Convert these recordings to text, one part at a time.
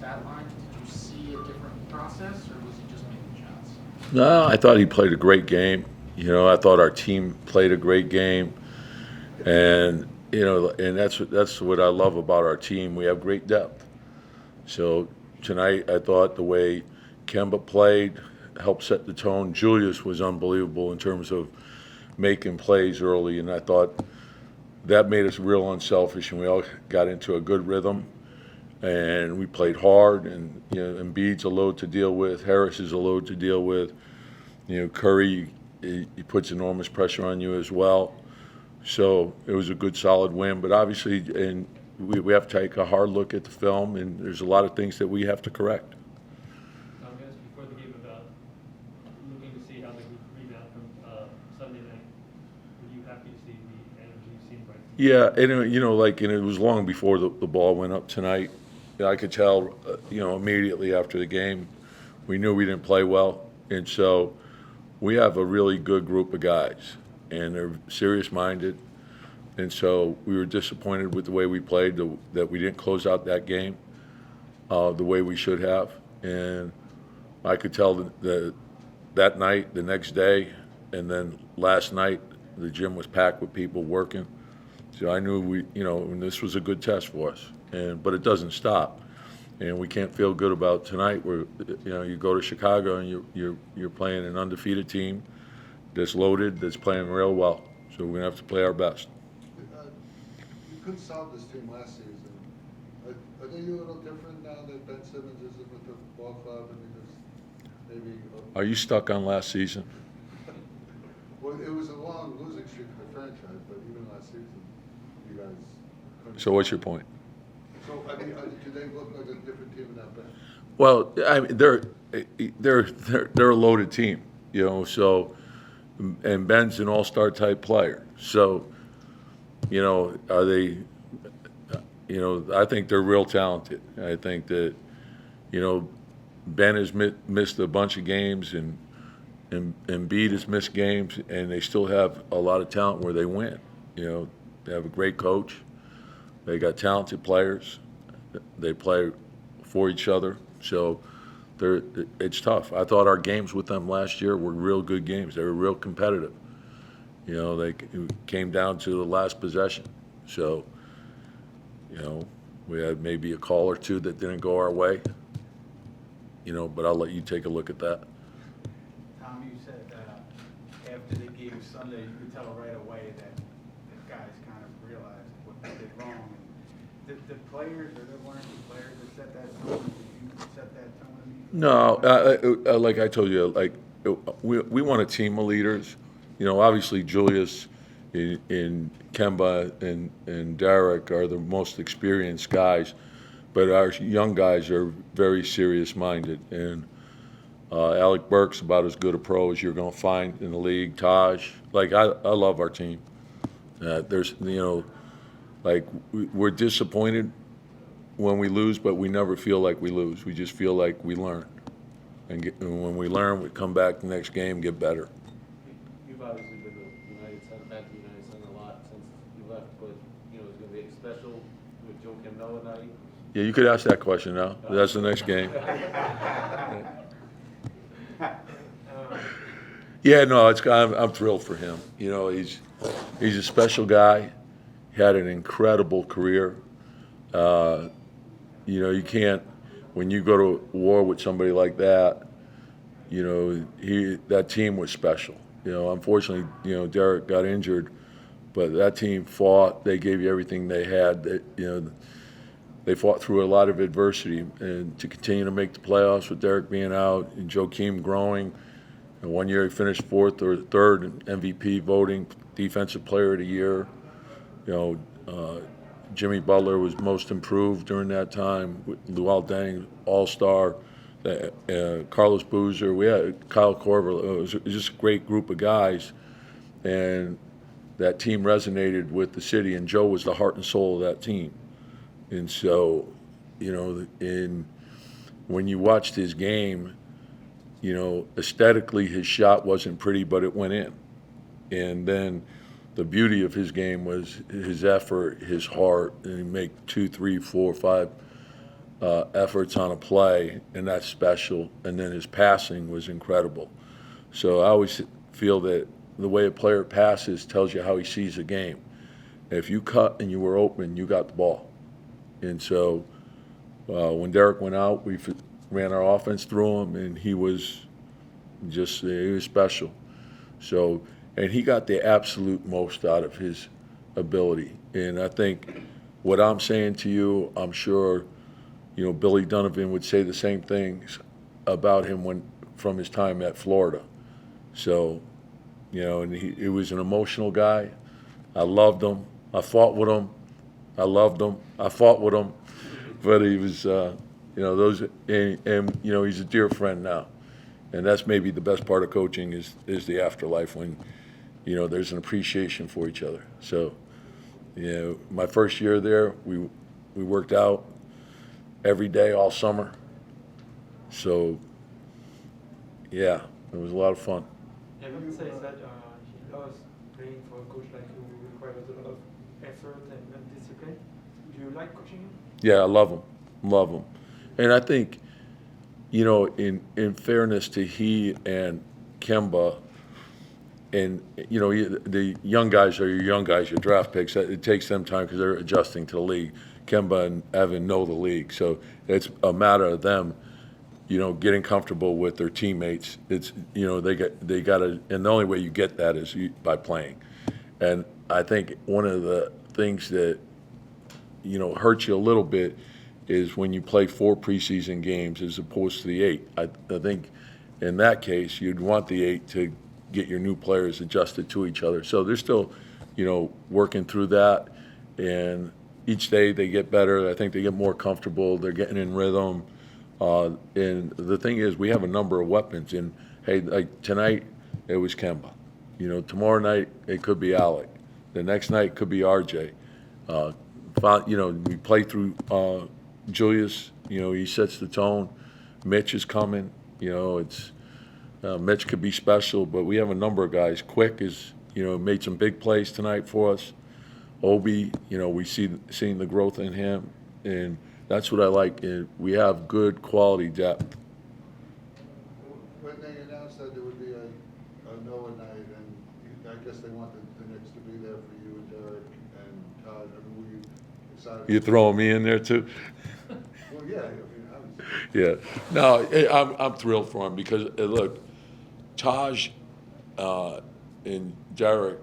stat line, did you see a different process, or was he just making shots? No, I thought he played a great game. I thought our team played a great game, and and that's what I love about our team. We have great depth. So tonight, I thought the way Kemba played helped set the tone. Julius was unbelievable in terms of making plays early, and I thought that made us real unselfish, and we all got into a good rhythm, and we played hard. And Embiid's a load to deal with. Harris is a load to deal with. Curry, he puts enormous pressure on you as well. So it was a good, solid win. But obviously, and we have to take a hard look at the film, and there's a lot of things that we have to correct. Guys, before the game, about looking to see how the group rebound from Sunday night. Were you happy to see the energy seen by the team? Yeah, and it was long before the ball went up tonight. I could tell, immediately after the game, we knew we didn't play well, and so we have a really good group of guys, and they're serious-minded. And so we were disappointed with the way we played, that we didn't close out that game the way we should have. And I could tell that night, the next day, and then last night, the gym was packed with people working. So I knew and this was a good test for us. But it doesn't stop, and we can't feel good about tonight. Where you go to Chicago and you're playing an undefeated team that's loaded, that's playing real well. So we're gonna have to play our best. You couldn't solve this team last season. Are they a little different now that Ben Simmons isn't with the ball club, and they just maybe? Are you stuck on last season? Well, it was a long losing streak for the franchise, but even last season, you guys couldn't. So what's your point? So I mean, do they look like a different team in that bench? Well, I mean, they're a loaded team, So, and Ben's an all-star type player. So, are they? I think they're real talented. I think that, Ben has missed a bunch of games, and Embiid has missed games, and they still have a lot of talent where they win. They have a great coach. They got talented players. They play for each other. So it's tough. I thought our games with them last year were real good games. They were real competitive. They came down to the last possession. So, we had maybe a call or two that didn't go our way. But I'll let you take a look at that. Tom, you said after the game Sunday, you could tell right away that the guys kind of realized what they did wrong. And the players, or there weren't any players that set that tone? Did you set that tone immediately? No, like I told you, we want a team of leaders. Obviously Julius and Kemba and Derek are the most experienced guys, but our young guys are very serious-minded. And Alec Burke's about as good a pro as you're going to find in the league. Taj, I love our team. We're disappointed when we lose, but we never feel like we lose. We just feel like we learn. And when we learn, we come back the next game, get better. You've obviously been the United Center, back to the United Center a lot since you left, but it's going to be special with Joakim Noah night. Yeah, you could ask that question now. That's the next game. Yeah, no, I'm thrilled for him. He's a special guy. He had an incredible career. You can't, when you go to war with somebody like that, that team was special. Unfortunately, Derek got injured, but that team fought. They gave you everything they had. They fought through a lot of adversity, and to continue to make the playoffs with Derek being out and Joakim growing. And one year he finished fourth or third in MVP voting, Defensive Player of the Year. Jimmy Butler was most improved during that time. Luol Deng, All-Star. Carlos Boozer. We had Kyle Korver. It was just a great group of guys, and that team resonated with the city. And Joe was the heart and soul of that team. And so, when you watched his game, aesthetically his shot wasn't pretty, but it went in. And then the beauty of his game was his effort, his heart, and he'd make 2, 3, 4, 5 efforts on a play, and that's special. And then his passing was incredible. So I always feel that the way a player passes tells you how he sees the game. If you cut and you were open, you got the ball. And so when Derek went out, we ran our offense through him, and he was special. So, and he got the absolute most out of his ability. And I think what I'm saying to you, I'm sure, Billy Donovan would say the same things about him from his time at Florida. So, and he was an emotional guy. I loved him. I fought with him. I loved him. I fought with him. But he was, those, and he's a dear friend now. And that's maybe the best part of coaching is the afterlife when, there's an appreciation for each other. So, my first year there, we worked out every day all summer. So, yeah, it was a lot of fun. Evan says that he loves playing for a coach like you who requires a lot of effort and discipline. Do you like coaching him? Yeah, I love him. Love him. And I think, in fairness to he and Kemba, and, the young guys are your young guys, your draft picks. It takes them time because they're adjusting to the league. Kemba and Evan know the league. So it's a matter of them, getting comfortable with their teammates. It's, they got to, and the only way you get that is by playing. And I think one of the things that, hurts you a little bit is when you play 4 preseason games as opposed to the 8. I think in that case, you'd want the 8 to get your new players adjusted to each other. So they're still, working through that. And each day they get better. I think they get more comfortable. They're getting in rhythm. And the thing is, we have a number of weapons. And, hey, like tonight, it was Kemba. Tomorrow night, it could be Alec. The next night, it could be RJ. We play through Julius. He sets the tone. Mitch is coming. It's Mitch could be special, but we have a number of guys. Quick is, made some big plays tonight for us. Obi, we seeing the growth in him, and that's what I like. We have good quality depth. When they announced that there would be a Noah night, and I guess they wanted the Knicks to be there for you and Derek and Todd, were you excited? You throwing me in there too? Well, yeah, I was. Yeah. No, I'm thrilled for him because, look, Taj and Derek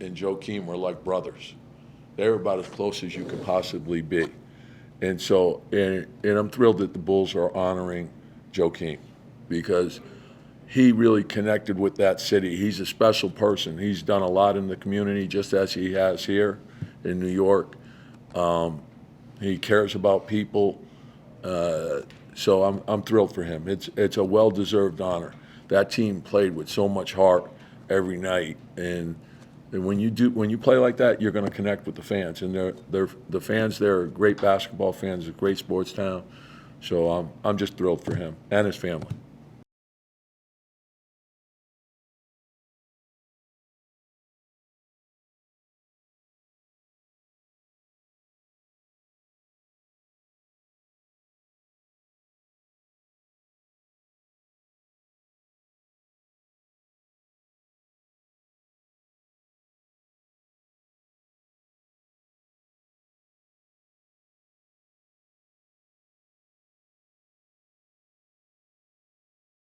and Joakim were like brothers. They were about as close as you could possibly be. And so, and I'm thrilled that the Bulls are honoring Joakim because he really connected with that city. He's a special person. He's done a lot in the community just as he has here in New York. He cares about people. So I'm thrilled for him. It's a well-deserved honor. That team played with so much heart every night, and when you play like that, you're going to connect with the fans, and the fans there are great basketball fans, a great sports town. So I'm just thrilled for him and his family.